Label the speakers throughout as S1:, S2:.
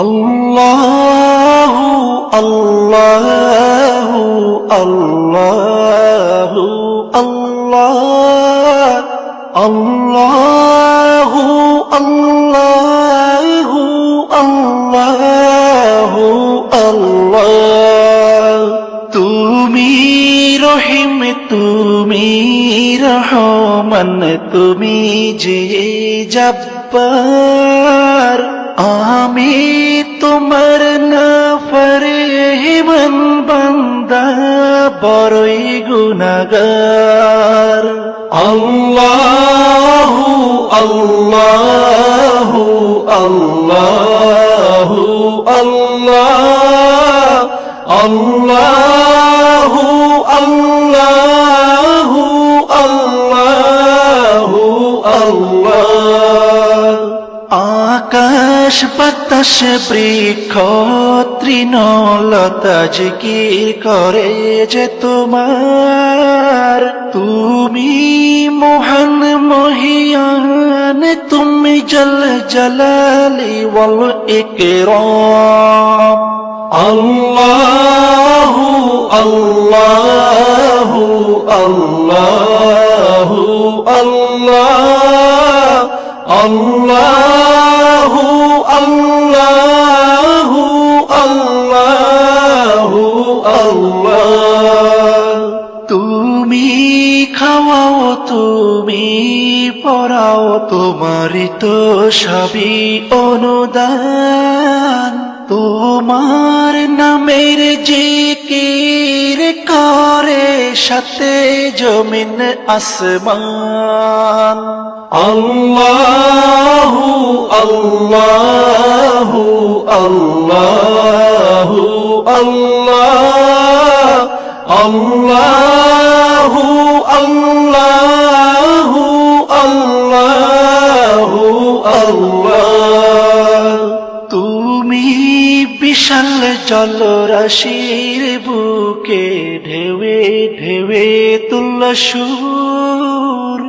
S1: আল্লাহু আল্লাহু আল্লাহু আল্লাহ আল্লাহু আল্লাহু আল্লাহু আল্লাহ। তুমি রহিম, তুমি রহমান, তুমি যে জব্বার, আমি তোমার নাফরমান বান্দা, বড়ই গুনাহগার। আল্লাহু আল্লাহু আল্লাহু আল্লাহ আল্লাহু আল্লাহু আল্লাহু আল্লাহ। আকাশ বাতাস বৃক্ষ তৃণলতা জিকির করে যে তোমার, তুমি মহান মহিয়ান, তুমি জল জলালি ওয়াল ইকরাম। আল্লাহু আল্লাহু আল্লাহু আল্লাহ আল্লাহু আল্লাহু আল্লাহু আল্লাহ। তুমি খাওয়াও, তুমি পড়াও, তোমারই তো সবই অনুদান। তোমার নামের জিকির করে সাথে জমিন আসমান। আল্লাহু আল্লাহু আল্লাহু আল্লাহ আল্লাহু আল্লাহু আল্লাহু আল্লাহ। তুমি বিশাল জলরাশির বুকে ঢেউে ঢেউে তুল্য সুর,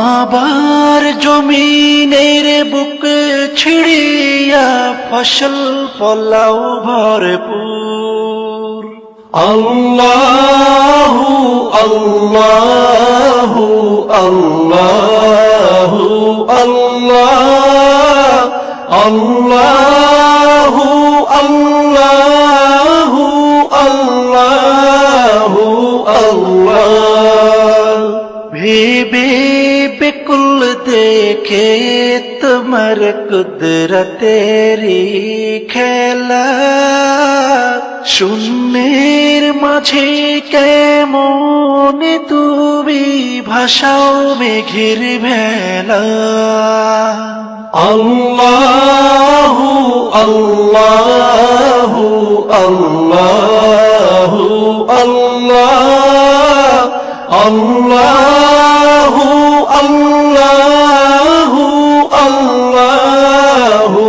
S1: আবার জমিনের বুক ছিড়িয়া ফসল ফলাও ভরপুর। আল্লাহু আল্লাহু আল্লাহু আল্লাহ আল্লাহু আল্লাহু আল্লাহু আল্লাহ। ভেবে বেকুল দেখে তোমার কুদরতেরি খেলা, শূন্যের মাঝে কেমন তুমি ভাসাও মেঘের ভেলা। আল্লাহু আল্লাহু আল্লাহু আল্লাহ আল্লাহু আল্লাহু আল্লাহু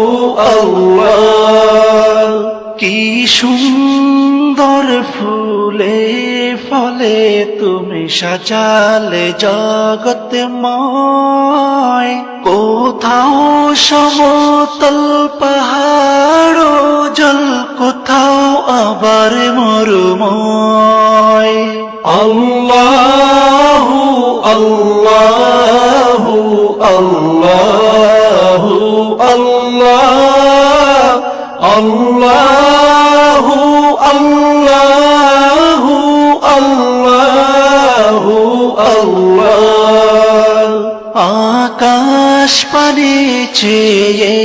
S1: আল্লাহ। কি সুন্দর ফুলে ফলে তুমি সাজালে জগৎময়, কোথাও সমতল পাহাড় জল, কোথাও আবার মরুময়। আল্লাহু আল্লাহু আল্লাহু আল্লাহ আল্লাহু আল্লাহু আল্লাহু আল্লাহ। আকাশ পানে চেয়ে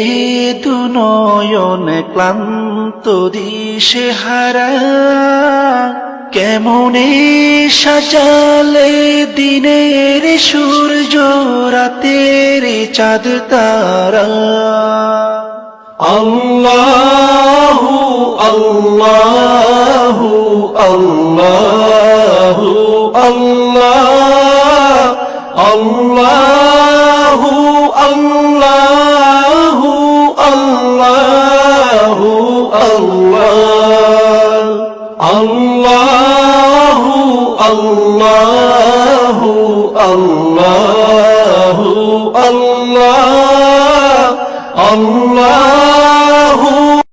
S1: দুনয়ন ক্লান্ত দিশে হারা, কেমনে সাজালে দিনের সূর্য রাতের চাঁদ তারা। আল্লাহু আল্লাহু আল্লাহু আল্লাহ আল্লাহু আল্লাহু আল্লাহু আল্লাহ আল্লাহু আল্লাহু আল্লাহু আল্লাহ আল্লাহ